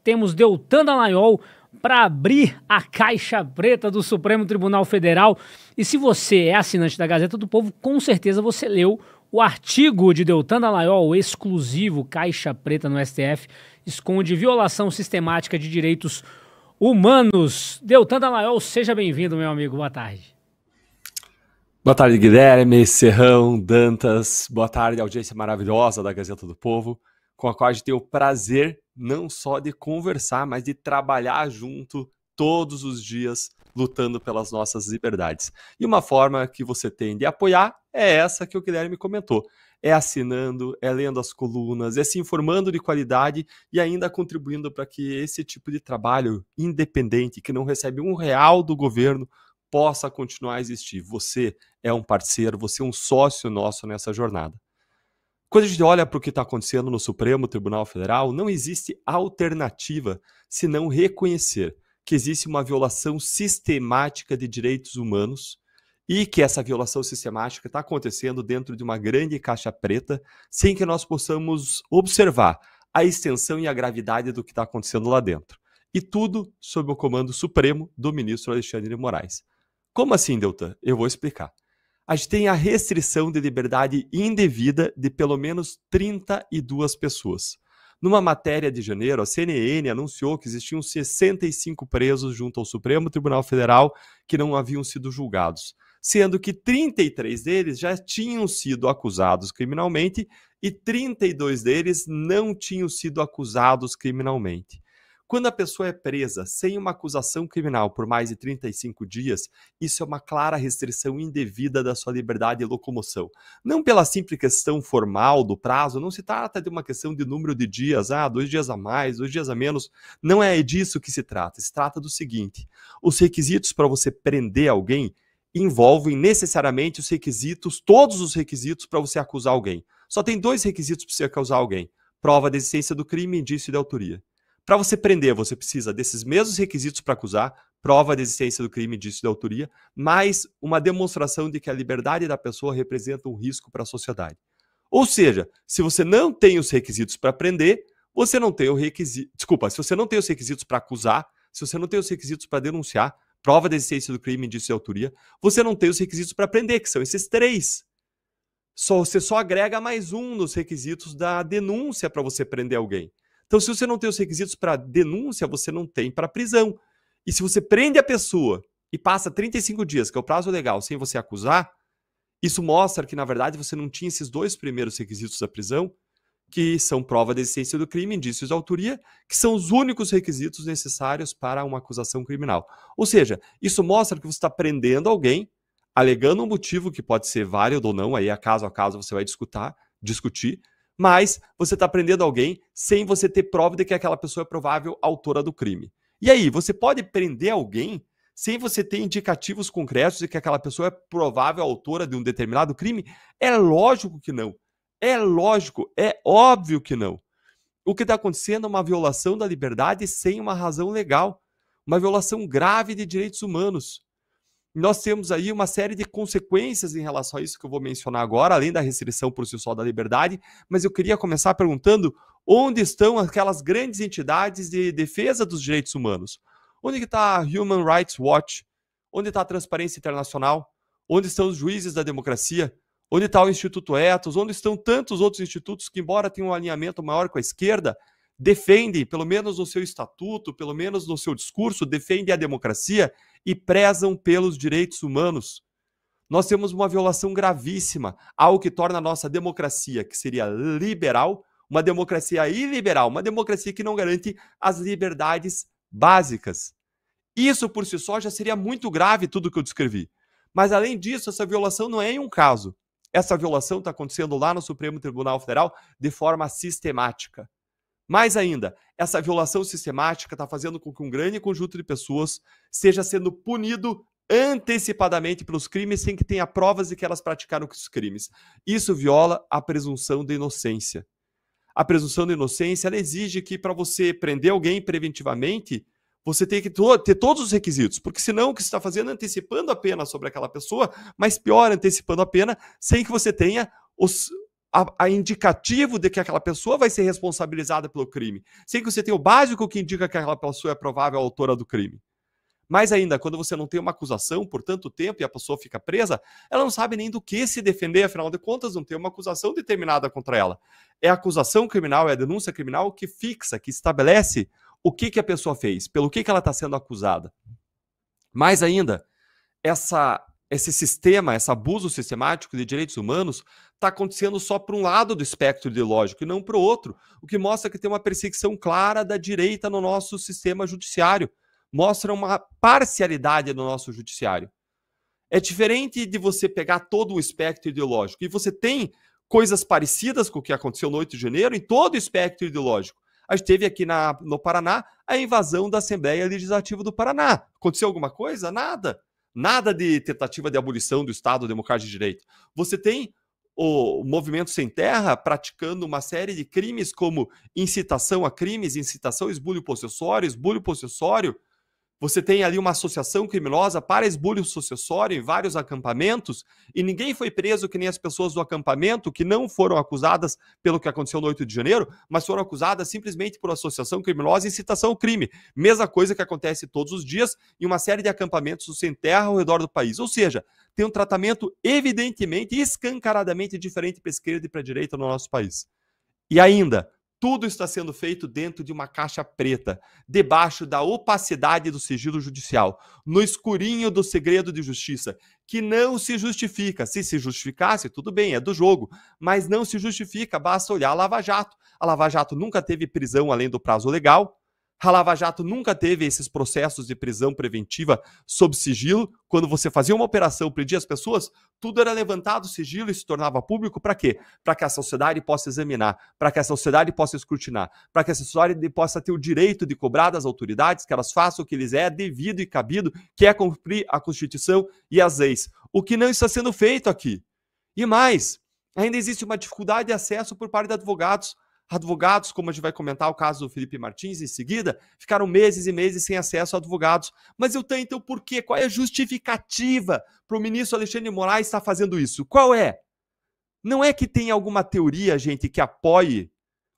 temos Deltan Dallagnol para abrir a caixa preta do Supremo Tribunal Federal. E se você é assinante da Gazeta do Povo, com certeza você leu o artigo de Deltan Dallagnol, exclusivo, Caixa Preta no STF, esconde violação sistemática de direitos humanos. Deltan Dallagnol, seja bem-vindo, meu amigo. Boa tarde. Boa tarde, Guilherme, Serrão, Dantas. Boa tarde, audiência maravilhosa da Gazeta do Povo, com a qual a gente tem o prazer não só de conversar, mas de trabalhar junto todos os dias, lutando pelas nossas liberdades. E uma forma que você tem de apoiar é essa que o Guilherme comentou. É assinando, é lendo as colunas, é se informando de qualidade e ainda contribuindo para que esse tipo de trabalho independente, que não recebe R$1 do governo, possa continuar a existir. Você é um parceiro, você é um sócio nosso nessa jornada. Quando a gente olha para o que está acontecendo no Supremo Tribunal Federal, não existe alternativa senão reconhecer que existe uma violação sistemática de direitos humanos e que essa violação sistemática está acontecendo dentro de uma grande caixa preta, sem que nós possamos observar a extensão e a gravidade do que está acontecendo lá dentro. E tudo sob o comando supremo do ministro Alexandre de Moraes. Como assim, Deltan? Eu vou explicar. A gente tem a restrição de liberdade indevida de pelo menos 32 pessoas. Numa matéria de janeiro, a CNN anunciou que existiam 65 presos junto ao Supremo Tribunal Federal que não haviam sido julgados, sendo que 33 deles já tinham sido acusados criminalmente e 32 deles não tinham sido acusados criminalmente. Quando a pessoa é presa sem uma acusação criminal por mais de 35 dias, isso é uma clara restrição indevida da sua liberdade de locomoção. Não pela simples questão formal do prazo, não se trata de uma questão de número de dias, 2 dias a mais, 2 dias a menos, não é disso que se trata do seguinte: os requisitos para você prender alguém envolvem necessariamente os requisitos, todos os requisitos para você acusar alguém. Só tem 2 requisitos para você acusar alguém: prova da existência do crime e indício de autoria. Para você prender, você precisa desses mesmos requisitos para acusar, prova da existência do crime e indício de autoria, mais uma demonstração de que a liberdade da pessoa representa um risco para a sociedade. Ou seja, se você não tem os requisitos para prender, você não tem o requisito. Desculpa, se você não tem os requisitos para acusar, se você não tem os requisitos para denunciar, prova da existência do crime e indício de autoria, você não tem os requisitos para prender, que são esses 3. Você só agrega mais um nos requisitos da denúncia para você prender alguém. Então, se você não tem os requisitos para denúncia, você não tem para prisão. E se você prende a pessoa e passa 35 dias, que é o prazo legal, sem você acusar, isso mostra que, na verdade, você não tinha esses 2 primeiros requisitos da prisão, que são prova da existência do crime, indícios de autoria, que são os únicos requisitos necessários para uma acusação criminal. Ou seja, isso mostra que você está prendendo alguém, alegando um motivo que pode ser válido ou não, aí a caso você vai discutir, mas você está prendendo alguém sem você ter prova de que aquela pessoa é provável autora do crime. E aí, você pode prender alguém sem você ter indicativos concretos de que aquela pessoa é provável autora de um determinado crime? É lógico que não. É lógico, é óbvio que não. O que está acontecendo é uma violação da liberdade sem uma razão legal, uma violação grave de direitos humanos. Nós temos aí uma série de consequências em relação a isso que eu vou mencionar agora, além da restrição por si só da liberdade, mas eu queria começar perguntando onde estão aquelas grandes entidades de defesa dos direitos humanos? Onde está a Human Rights Watch? Onde está a Transparência Internacional? Onde estão os juízes da democracia? Onde está o Instituto Ethos? Onde estão tantos outros institutos que, embora tenham um alinhamento maior com a esquerda, defendem, pelo menos no seu estatuto, pelo menos no seu discurso, defendem a democracia e prezam pelos direitos humanos? Nós temos uma violação gravíssima ao que torna a nossa democracia, que seria liberal, uma democracia iliberal, uma democracia que não garante as liberdades básicas. Isso por si só já seria muito grave, tudo que eu descrevi. Mas além disso, essa violação não é em um caso. Essa violação está acontecendo lá no Supremo Tribunal Federal de forma sistemática. Mais ainda, essa violação sistemática está fazendo com que um grande conjunto de pessoas esteja sendo punido antecipadamente pelos crimes sem que tenha provas de que elas praticaram os crimes. Isso viola a presunção de inocência. A presunção de inocência ela exige que, para você prender alguém preventivamente, você tem que ter todos os requisitos, porque senão o que você está fazendo é antecipando a pena sobre aquela pessoa, mas pior, antecipando a pena sem que você tenha a indicativo de que aquela pessoa vai ser responsabilizada pelo crime, sem que você tenha o básico que indica que aquela pessoa é provável autora do crime. Mais ainda, quando você não tem uma acusação por tanto tempo e a pessoa fica presa, ela não sabe nem do que se defender, afinal de contas, não tem uma acusação determinada contra ela. É a acusação criminal, é a denúncia criminal que fixa, que estabelece o que a pessoa fez, pelo que ela está sendo acusada. Mais ainda, esse sistema, esse abuso sistemático de direitos humanos está acontecendo só para um lado do espectro ideológico e não para o outro, o que mostra que tem uma perseguição clara da direita no nosso sistema judiciário. Mostra uma parcialidade no nosso judiciário. É diferente de você pegar todo o espectro ideológico, e você tem coisas parecidas com o que aconteceu no 8 de janeiro em todo o espectro ideológico. A gente teve aqui no Paraná a invasão da Assembleia Legislativa do Paraná. Aconteceu alguma coisa? Nada. Nada de tentativa de abolição do Estado Democrático de Direito. Você tem o Movimento Sem Terra praticando uma série de crimes como incitação a crimes, incitação a esbulho possessório. Você tem ali uma associação criminosa para esbulho sucessório em vários acampamentos e ninguém foi preso, que nem as pessoas do acampamento que não foram acusadas pelo que aconteceu no 8 de janeiro, mas foram acusadas simplesmente por associação criminosa e incitação ao crime. Mesma coisa que acontece todos os dias em uma série de acampamentos sem terra ao redor do país. Ou seja, tem um tratamento evidentemente e escancaradamente diferente para a esquerda e para a direita no nosso país. E ainda, tudo está sendo feito dentro de uma caixa preta, debaixo da opacidade do sigilo judicial, no escurinho do segredo de justiça, que não se justifica. Se justificasse, tudo bem, é do jogo, mas não se justifica, basta olhar a Lava Jato. A Lava Jato nunca teve prisão além do prazo legal, a Lava Jato nunca teve esses processos de prisão preventiva sob sigilo. Quando você fazia uma operação, prendia as pessoas, tudo era levantado sigilo e se tornava público. Para quê? Para que a sociedade possa examinar, para que a sociedade possa escrutinar, para que a sociedade possa ter o direito de cobrar das autoridades que elas façam o que lhes é devido e cabido, que é cumprir a Constituição e as leis. O que não está sendo feito aqui. E mais, ainda existe uma dificuldade de acesso por parte de advogados. Advogados, como a gente vai comentar o caso do Felipe Martins em seguida, ficaram meses e meses sem acesso a advogados. Mas eu tenho, então, por quê? Qual é a justificativa para o ministro Alexandre de Moraes estar fazendo isso? Qual é? Não é que tem alguma teoria, gente, que apoie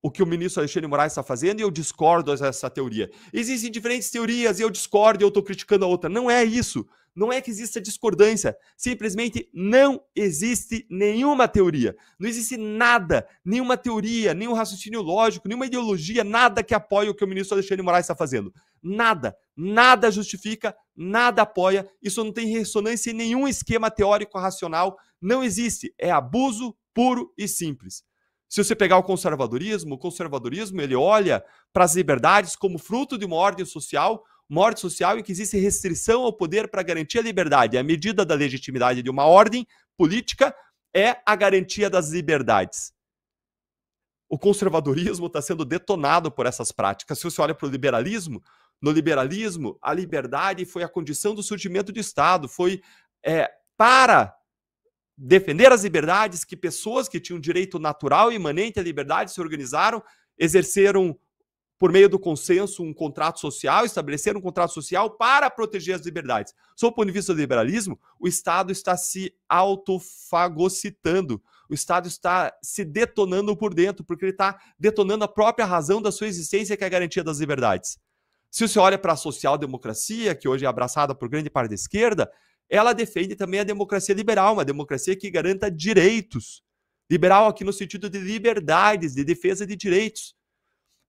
o que o ministro Alexandre de Moraes está fazendo e eu discordo dessa teoria. Existem diferentes teorias e eu discordo e eu estou criticando a outra. Não é isso. Não é que exista discordância, simplesmente não existe nenhuma teoria, não existe nada, nenhuma teoria, nenhum raciocínio lógico, nenhuma ideologia, nada que apoie o que o ministro Alexandre de Moraes está fazendo. Nada, nada justifica, nada apoia, isso não tem ressonância em nenhum esquema teórico racional, não existe, é abuso puro e simples. Se você pegar o conservadorismo ele olha para as liberdades como fruto de uma ordem social em que existe restrição ao poder para garantir a liberdade. A medida da legitimidade de uma ordem política é a garantia das liberdades. O conservadorismo está sendo detonado por essas práticas. Se você olha para o liberalismo, no liberalismo, a liberdade foi a condição do surgimento do Estado, foi para defender as liberdades que pessoas que tinham direito natural e imanente à liberdade se organizaram, exerceram por meio do consenso, um contrato social, estabelecer um contrato social para proteger as liberdades. Sob o ponto de vista do liberalismo, o Estado está se autofagocitando, o Estado está se detonando por dentro, porque ele está detonando a própria razão da sua existência, que é a garantia das liberdades. Se você olha para a social-democracia, que hoje é abraçada por grande parte da esquerda, ela defende também a democracia liberal, uma democracia que garanta direitos. Liberal aqui no sentido de liberdades, de defesa de direitos.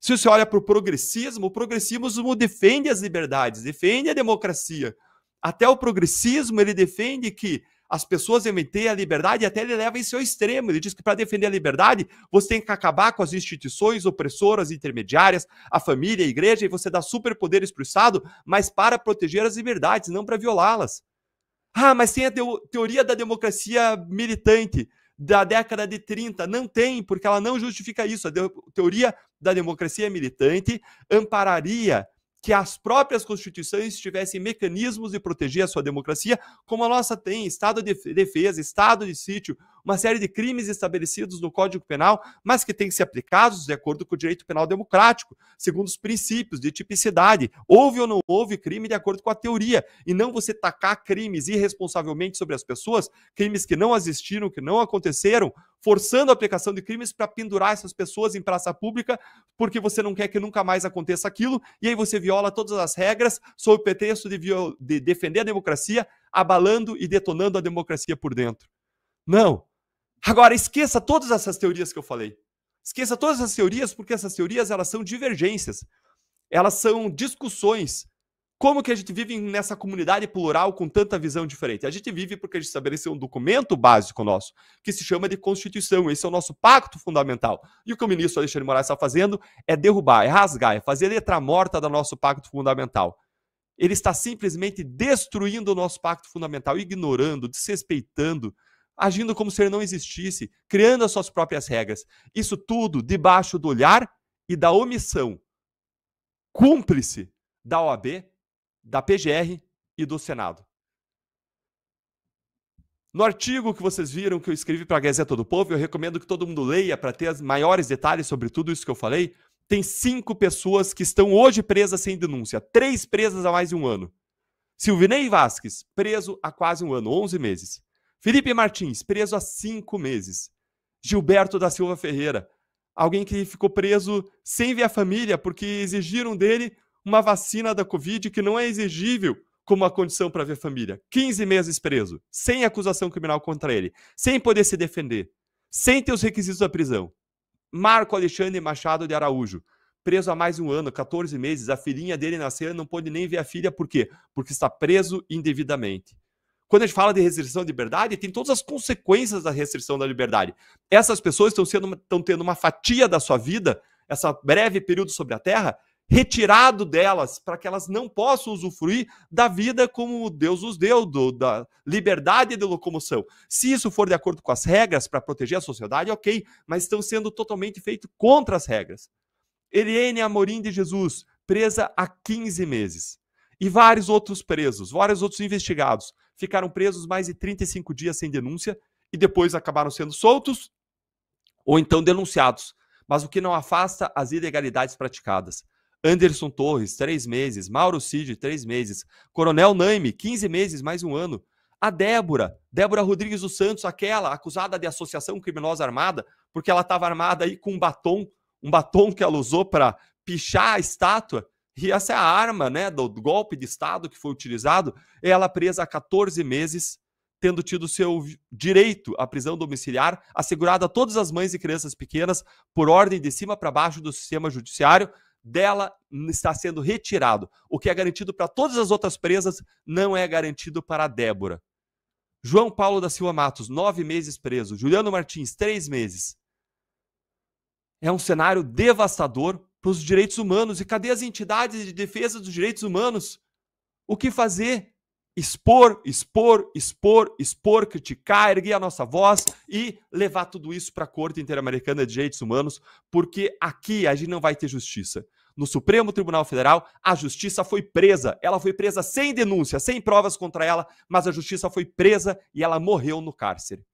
Se você olha para o progressismo defende as liberdades, defende a democracia. Até o progressismo, ele defende que as pessoas devem ter a liberdade e até ele leva isso ao extremo. Ele diz que para defender a liberdade, você tem que acabar com as instituições opressoras, intermediárias, a família, a igreja, e você dá superpoderes para o Estado, mas para proteger as liberdades, não para violá-las. Ah, mas tem a teoria da democracia militante da década de 30. Não tem, porque ela não justifica isso. A teoria da democracia militante ampararia que as próprias constituições tivessem mecanismos de proteger a sua democracia, como a nossa tem, Estado de defesa, Estado de sítio, uma série de crimes estabelecidos no Código Penal, mas que têm que ser aplicados de acordo com o direito penal democrático, segundo os princípios de tipicidade. Houve ou não houve crime de acordo com a teoria, e não você tacar crimes irresponsavelmente sobre as pessoas, crimes que não existiram, que não aconteceram, forçando a aplicação de crimes para pendurar essas pessoas em praça pública, porque você não quer que nunca mais aconteça aquilo, e aí você viola todas as regras sob o pretexto de defender a democracia, abalando e detonando a democracia por dentro. Não. Agora, esqueça todas essas teorias que eu falei. Esqueça todas essas teorias, porque essas teorias elas são divergências. Elas são discussões. Como que a gente vive nessa comunidade plural com tanta visão diferente? A gente vive porque a gente estabeleceu um documento básico nosso, que se chama de Constituição. Esse é o nosso pacto fundamental. E o que o ministro Alexandre de Moraes está fazendo é derrubar, é rasgar, é fazer letra morta do nosso pacto fundamental. Ele está simplesmente destruindo o nosso pacto fundamental, ignorando, desrespeitando, agindo como se ele não existisse, criando as suas próprias regras. Isso tudo debaixo do olhar e da omissão cúmplice da OAB, da PGR e do Senado. No artigo que vocês viram que eu escrevi para a Gazeta do Povo, eu recomendo que todo mundo leia para ter os maiores detalhes sobre tudo isso que eu falei. Tem 5 pessoas que estão hoje presas sem denúncia, 3 presas há mais de 1 ano. Silvinei Vasquez, preso há quase 1 ano, 11 meses. Felipe Martins, preso há 5 meses. Gilberto da Silva Ferreira, alguém que ficou preso sem ver a família porque exigiram dele uma vacina da Covid que não é exigível como uma condição para ver família. 15 meses preso, sem acusação criminal contra ele, sem poder se defender, sem ter os requisitos da prisão. Marco Alexandre Machado de Araújo, preso há mais de 1 ano, 14 meses, a filhinha dele nasceu e não pôde nem ver a filha. Por quê? Porque está preso indevidamente. Quando a gente fala de restrição de liberdade, tem todas as consequências da restrição da liberdade. Essas pessoas estão tendo uma fatia da sua vida, essa breve período sobre a Terra, retirado delas, para que elas não possam usufruir da vida como Deus os deu, da liberdade de locomoção. Se isso for de acordo com as regras para proteger a sociedade, ok, mas estão sendo totalmente feitos contra as regras. Eliane Amorim de Jesus, presa há 15 meses. E vários outros presos, vários outros investigados, ficaram presos mais de 35 dias sem denúncia e depois acabaram sendo soltos ou então denunciados. Mas o que não afasta as ilegalidades praticadas. Anderson Torres, 3 meses. Mauro Cid, 3 meses. Coronel Naime, 15 meses, mais 1 ano. A Débora Rodrigues dos Santos, aquela acusada de associação criminosa armada, porque ela estava armada aí com um batom que ela usou para pichar a estátua, e essa é a arma, né, do golpe de Estado que foi utilizado. Ela presa há 14 meses, tendo tido seu direito à prisão domiciliar assegurado a todas as mães e crianças pequenas por ordem de cima para baixo do sistema judiciário. Dela está sendo retirado. O que é garantido para todas as outras presas não é garantido para a Débora. João Paulo da Silva Matos, 9 meses preso. Juliano Martins, 3 meses. É um cenário devastador para os direitos humanos. E cadê as entidades de defesa dos direitos humanos? O que fazer? Expor, criticar, erguer a nossa voz e levar tudo isso para a Corte Interamericana de Direitos Humanos, porque aqui a gente não vai ter justiça. No Supremo Tribunal Federal, a justiça foi presa. Ela foi presa sem denúncia, sem provas contra ela, mas a justiça foi presa e ela morreu no cárcere.